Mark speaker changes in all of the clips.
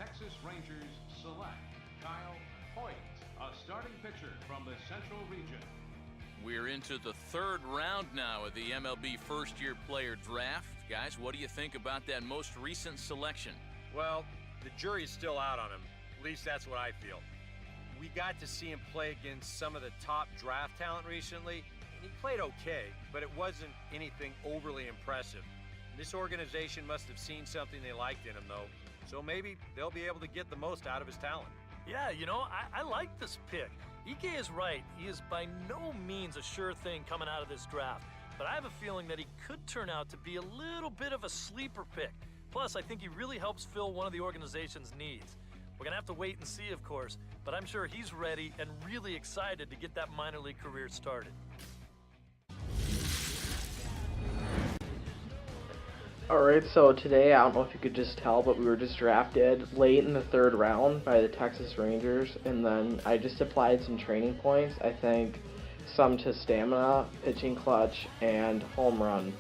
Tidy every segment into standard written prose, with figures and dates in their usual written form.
Speaker 1: Texas Rangers select Kyle Hoyt, a starting pitcher from the Central Region.
Speaker 2: We're into the third round now of the MLB first-year player draft. Guys, what do you think about that most recent selection?
Speaker 3: Well, the jury's still out on him. At least that's what I feel. We got to see him play against some of the top draft talent recently, and he played okay, but it wasn't anything overly impressive. This organization must have seen something they liked in him, though, so maybe they'll be able to get the most out of his talent.
Speaker 4: Yeah, you know, I like this pick. Ike is right. He is by no means a sure thing coming out of this draft, but I have a feeling that he could turn out to be a little bit of a sleeper pick. Plus, I think he really helps fill one of the organization's needs. We're going to have to wait and see, of course, but I'm sure he's ready and really excited to get that minor league career started.
Speaker 5: Alright, so today, I don't know if you could just tell, but we were just drafted late in the third round by the Texas Rangers, and then I just applied some training points, I think some to stamina, pitching clutch, and home run.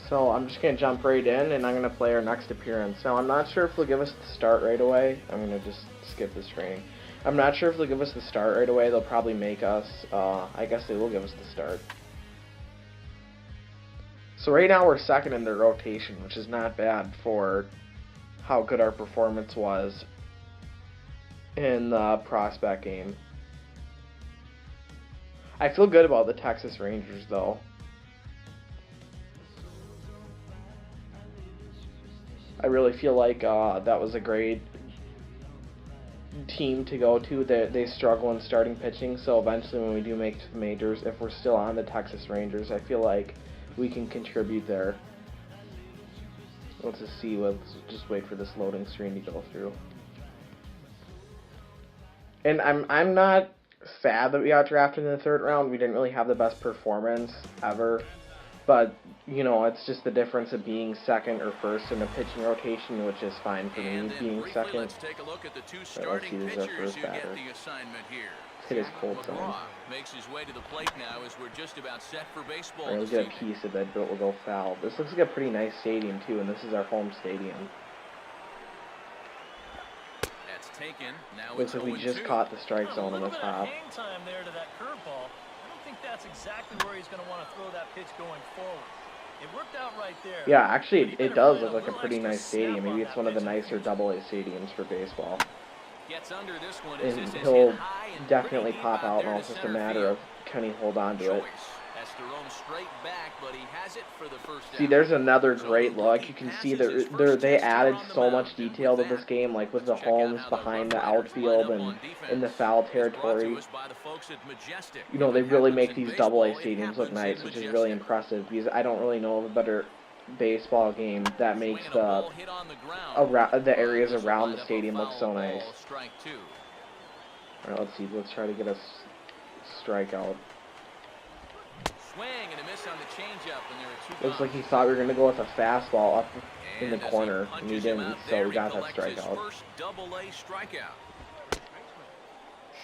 Speaker 5: So I'm just going to jump right in, and I'm going to play our next appearance. Now, I'm not sure if they'll give us the start right away. I'm going to just skip this training. I'm not sure if they'll give us the start right away. They'll probably make us. I guess they will give us the start. So right now we're second in their rotation, which is not bad for how good our performance was in the prospect game. I feel good about the Texas Rangers, though. I really feel like that was a great team to go to. They struggle in starting pitching, so eventually when we do make it to the majors, if we're still on the Texas Rangers, I feel like we can contribute there. Let's just see. Let's just wait for this loading screen to go through. And I'm not sad that we got drafted in the third round. We didn't really have the best performance ever. But, you know, it's just the difference of being second or first in a pitching rotation, which is fine for me, being second.
Speaker 2: Let's take a look at the two
Speaker 5: Let's
Speaker 2: starting
Speaker 5: see, this is our
Speaker 2: pitchers
Speaker 5: first
Speaker 2: who
Speaker 5: batter.
Speaker 2: get the assignment here.
Speaker 5: Hit his cold zone.
Speaker 2: Makes his way to the plate now as we're just about set for baseball.
Speaker 5: Alright, we'll get a piece of it, but we'll go foul. This looks like a pretty nice stadium, too, and this is our home stadium.
Speaker 2: That's taken. Now
Speaker 5: Looks like we just caught the strike zone on the top.
Speaker 4: Hang time there to that curveball. I don't think that's exactly where he's going to want to throw that pitch going forward. It worked out right there.
Speaker 5: Yeah, actually, it does look like a pretty nice stadium. Maybe it's one of the nicer AA stadiums for baseball.
Speaker 2: Gets under this one.
Speaker 5: And he'll definitely pop out, and it's just a matter of can he hold on to it.
Speaker 2: Has to roam straight back, but he has it for the first
Speaker 5: See, there's another great look. You can see they added so much detail to this game, like with the homes behind the outfield and in the foul territory. You know, they really make these AA stadiums look nice, which is really impressive because I don't really know of a better baseball game that makes the areas around the stadium look so nice. Alright, let's see. Let's try to get a strikeout.
Speaker 2: Swing and a miss on the changeup, and there are two.
Speaker 5: Looks like he thought we were going to go with a fastball up in the corner, and he didn't, so we got that strikeout.
Speaker 2: First double-A strikeout.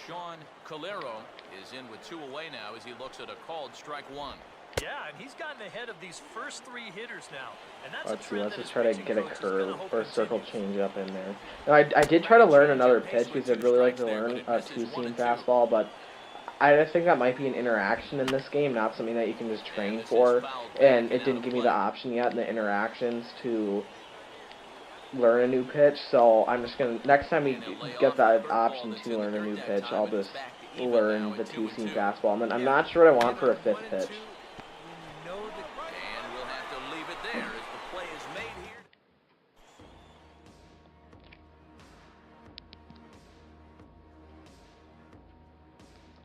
Speaker 2: Sean Calero is in with 2 away now as he looks at a called strike one.
Speaker 4: Yeah, and he's gotten ahead of these first 3 hitters now. And that's
Speaker 5: let's see, let's just try to get a curve or a circle changeup in there. Now, I did try to learn another pitch because I'd really like to learn a two-seam fastball, but I think that might be an interaction in this game, not something that you can just train for, and it didn't give me the option yet in the interactions to learn a new pitch, so I'm just going to, next time we get that option to learn a new pitch, I'll just learn the two-seam fastball, and then I'm not sure what I want for a 5th pitch.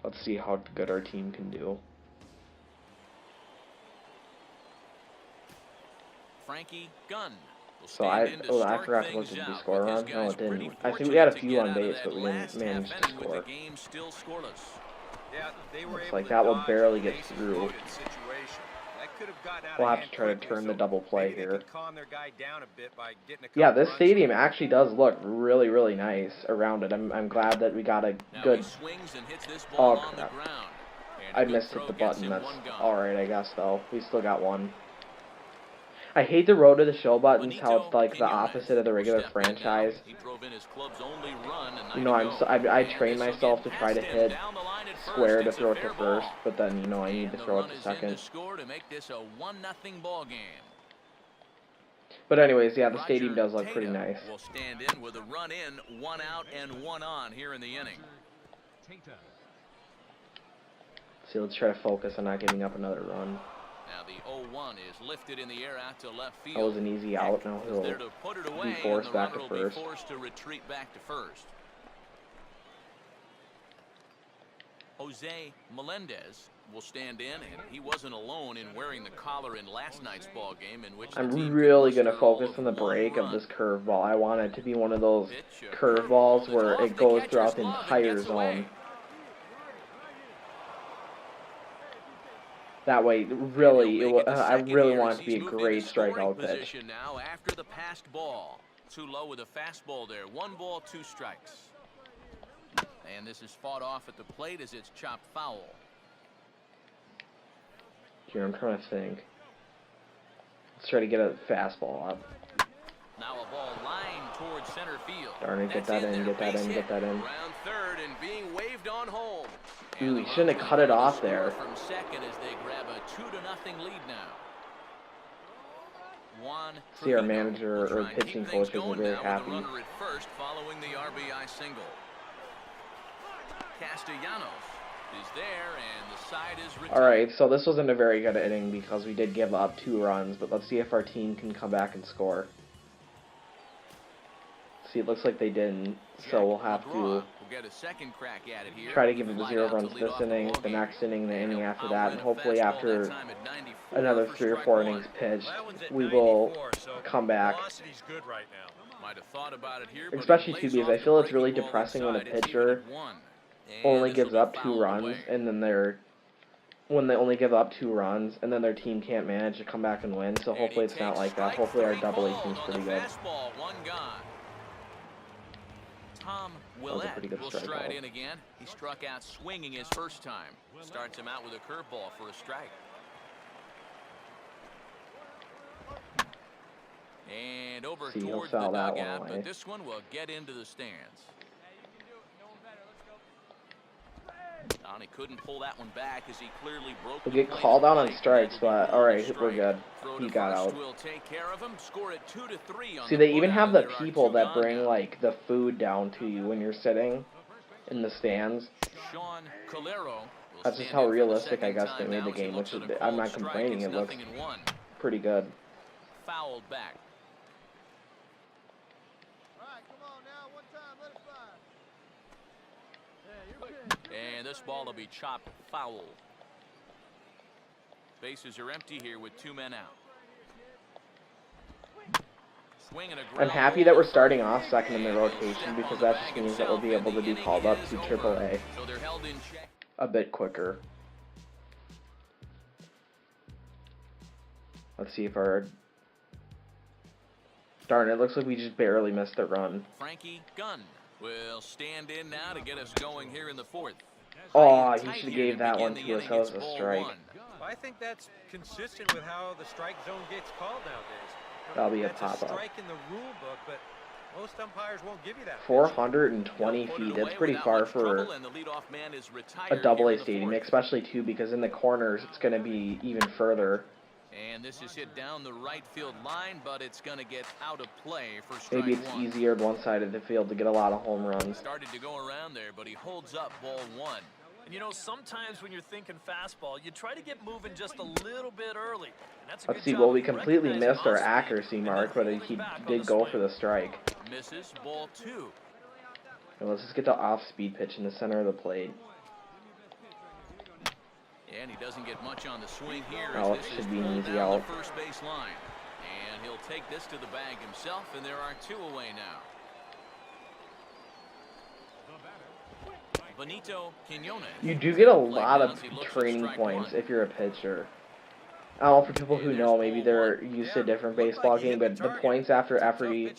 Speaker 5: Let's see how good our team can do.
Speaker 2: Frankie Gunn.
Speaker 5: So I forgot to look at the score run. No, it didn't. I think we had a few on base, but we didn't manage to score. Looks like that will barely get through. We'll have to try to turn the double play here. Yeah, this stadium actually does look really, really nice around it. I'm glad that we got a good... Oh, crap. I missed hit the button. That's alright, I guess, though. We still got one. I hate the road to the show buttons, how it's like the opposite of the regular franchise. You know, I train myself to try to hit square to throw it to first, but then, you know, I need to throw it to second. But anyways, yeah, the stadium does look pretty nice.
Speaker 2: Will stand in with a run in, 1 out and 1 on here in the inning.
Speaker 5: See, let's try to focus on not giving up another run.
Speaker 2: Now the 0-1 is lifted in the air out to left field.
Speaker 5: That was an easy out. Now he'll be forced back to first.
Speaker 2: Forced to retreat back to first. Jose Melendez will stand in, and he wasn't alone in wearing the collar in last night's ball game, in which
Speaker 5: I'm really going to focus on the break of this curveball. I want it to be one of those curveballs where it goes throughout the entire zone. That way, really, I really want it to be a great strikeout pitch.
Speaker 2: Now after the passed ball, too low with a fastball there. 1 ball, 2 strikes. And this is fought off at the plate as it's chopped foul.
Speaker 5: Here, I'm trying to think. Let's try to get a fastball up.
Speaker 2: Now a ball lined towards center field.
Speaker 5: Darn it, get that in, get that in, get that in.
Speaker 2: Round third and being waved on home.
Speaker 5: Ooh, he shouldn't have cut it off there.
Speaker 2: From second as they grab a 2-0 lead now.
Speaker 5: See, our manager or pitching coach isn't very happy.
Speaker 2: First following the RBI single. Castellanos is there, and the side is retired.
Speaker 5: Alright, so this wasn't a very good inning because we did give up 2 runs, but let's see if our team can come back and score. See, it looks like they didn't, so we'll have to try to give them 0 runs this inning, the next inning, the inning after that, and hopefully after another 3 or 4 innings pitched, we will come back. Especially too, because I feel it's really depressing when a pitcher only gives up 2 runs, and then when they only give up 2 runs, and then their team can't manage to come back and win. So hopefully it's not like that. Hopefully our AA team's pretty good.
Speaker 2: Tom Willett will stride in again. He struck out swinging his first time. Starts him out with a curveball for a strike. And over towards the dugout, but this one will get into the stands. He couldn't pull that one back as he clearly broke.
Speaker 5: We'll get called out on strikes, but alright, we're good. He got out. See, they even have the people that bring, like, the food down to you when you're sitting in the stands. That's just how realistic, I guess, they made the game, which is, I'm not complaining, it looks pretty good.
Speaker 2: Fouled back. And this ball will be chopped foul. Bases are empty here with 2 men out.
Speaker 5: I'm happy that we're starting off second in the rotation because that just means that we'll be able to be called up to AAA a bit quicker. Let's see if our... Darn, it looks like we just barely missed the run.
Speaker 2: Frankie Gunn will stand in now to get us going here in the 4th.
Speaker 5: Oh, he should have gave that one to us. That was a strike.
Speaker 3: Well, I think that's consistent with how the strike zone gets called nowadays.
Speaker 5: That'll be a pop-up.
Speaker 3: Strike in the rule book, but most umpires won't give you that.
Speaker 5: 420 feet. That's pretty far for a AA stadium, especially too because in the corners it's going to be even further.
Speaker 2: And this is hit down the right field line, but it's going to get out of play for strike
Speaker 5: Maybe it's
Speaker 2: one.
Speaker 5: easier on one side of the field to get a lot of home runs.
Speaker 2: Started to go around there, but he holds up ball 1.
Speaker 4: And you know, sometimes when you're thinking fastball, you try to get moving just a little bit early. And that's a
Speaker 5: Let's see, well, we completely missed our accuracy mark, but he did go for the strike.
Speaker 2: Misses ball 2.
Speaker 5: And let's just get the off-speed pitch in the center of the plate.
Speaker 2: And he doesn't get much on the swing here.
Speaker 5: Oh, it should be an easy out.
Speaker 2: The first base line. And he'll take this to the bag himself, and there are 2 away now. Benito Quinones.
Speaker 5: You do get a lot of training points if you're a pitcher. I don't know, for people who know, maybe they're used to a different baseball game, but the points after every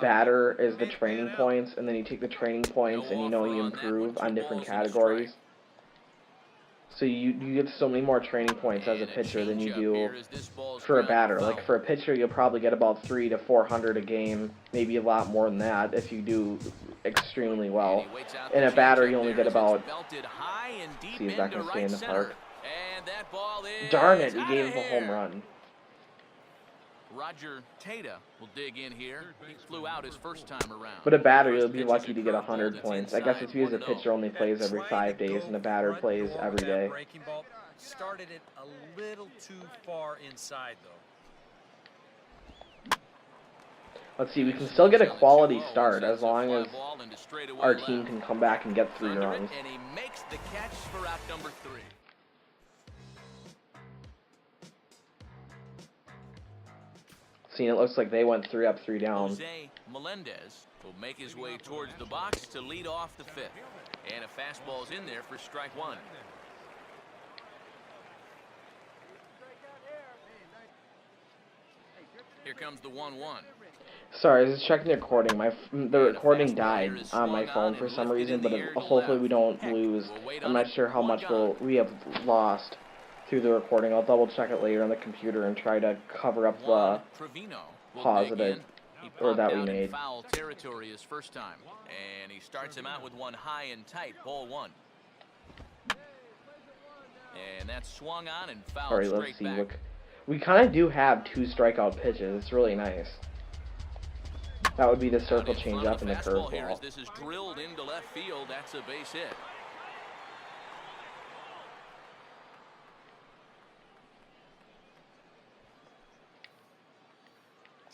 Speaker 5: batter is the training points, and then you take the training points and you know you improve on different categories. So you get so many more training points as a pitcher than you do for a batter. Like for a pitcher, you'll probably get about 300 to 400 a game, maybe a lot more than that if you do extremely well. In a batter, you only get about. See if that can stay in the park. Darn it! He gave him a home run.
Speaker 2: Roger Tata will dig in here. He flew out his first time around.
Speaker 5: But a batter, you'll be lucky to get 100 points. I guess it's because a pitcher only plays every 5 days and a batter plays every day.
Speaker 3: Started it a little too far inside, though.
Speaker 5: Let's see, we can still get a quality start as long as our team can come back and get 3 runs.
Speaker 2: And he makes the catch for out number 3.
Speaker 5: See, it looks like they went 3 up, 3 down.
Speaker 2: Jose Melendez will make his way towards the box to lead off the 5th. And a fastball's in there for strike 1. Here comes the 1-1.
Speaker 5: Sorry, I was checking the recording. The recording died on my phone for some reason, but hopefully we don't lose. I'm not sure how much we have lost through the recording. I'll double check it later on the computer and try to cover up the pause that we made.
Speaker 2: Foul territory his first time, and he starts him out with one high and tight, ball 1. And that's swung on and fouled.
Speaker 5: Alright, let's see. Look, we kind of do have 2 strikeout pitches. It's really nice. That would be the circle changeup and the curveball.
Speaker 2: This is drilled into left field. That's a base hit.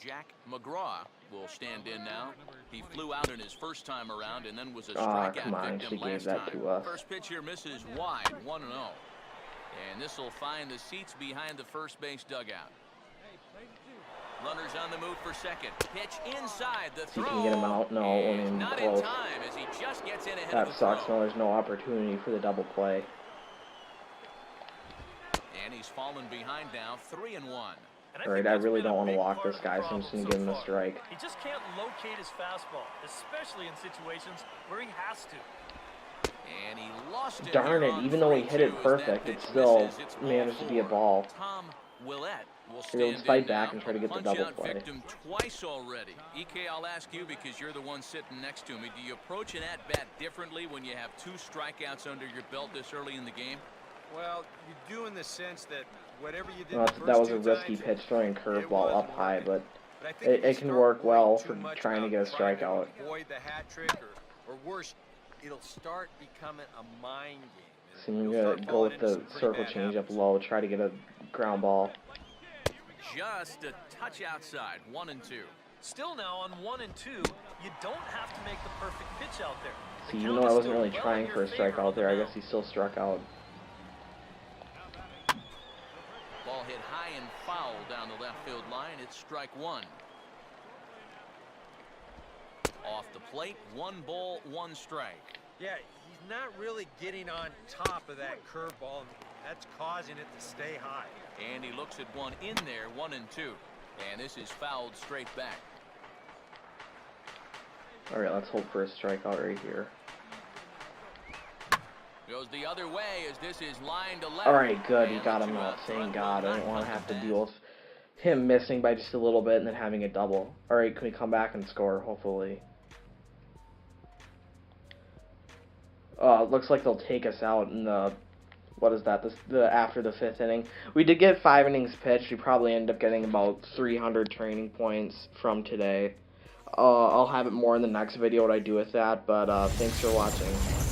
Speaker 2: Jack McGraw will stand in now. He flew out in his first time around and then was a strikeout victim last time. First pitch here misses wide, 1-0. And this will find the seats behind the first base dugout. Runners on the move for second. Pitch inside the throw.
Speaker 5: See if he can get him out. No, only
Speaker 2: not in time as he just gets in ahead
Speaker 5: that
Speaker 2: of the
Speaker 5: sucks.
Speaker 2: throw.
Speaker 5: No, there's no opportunity for the double play.
Speaker 2: And he's fallen behind now, 3-1.
Speaker 5: Alright, I really don't want to walk this guy, so I'm just going to give him a strike.
Speaker 4: He just can't locate his fastball, especially in situations where he has to.
Speaker 2: And he lost it.
Speaker 5: Darn it, even though he hit it perfect, it still managed to be a ball.
Speaker 2: Tom Willett will
Speaker 5: He'll fight back and try to get the double play.
Speaker 2: Victim twice already. EK, I'll ask you because you're the one sitting next to me. Do you approach an at-bat differently when you have 2 strikeouts under your belt this early in the game?
Speaker 3: Well, you do in the sense that whatever you did
Speaker 5: that was a risky pitch, throwing curveball up high, but it can work well for trying to get a strikeout.
Speaker 3: Avoid the hat trick, or worse, it'll start becoming a mind game.
Speaker 5: So I'm going to go with the circle change up low, try to get a ground ball.
Speaker 2: Just a touch outside, 1-2.
Speaker 4: Still now on 1 and 2, you don't have to make the perfect pitch out there.
Speaker 5: See, even though I wasn't really trying for a strikeout there, I guess he still struck out.
Speaker 2: Ball hit high and foul down the left field line. It's strike 1. Off the plate, 1 ball, 1 strike.
Speaker 3: Yeah, he's not really getting on top of that curveball, and that's causing it to stay high.
Speaker 2: And he looks at one in there, 1-2. And this is fouled straight back.
Speaker 5: All right, let's hope for a strikeout right here.
Speaker 2: Goes the other way as this is line to left.
Speaker 5: All right, good. He got him out. Thank God. I don't want to have to deal with him missing by just a little bit and then having a double. All right, can we come back and score, hopefully? Looks like they'll take us out in the, what is that, after the 5th inning. We did get 5 innings pitched. We probably end up getting about 300 training points from today. I'll have it more in the next video what I do with that, but thanks for watching.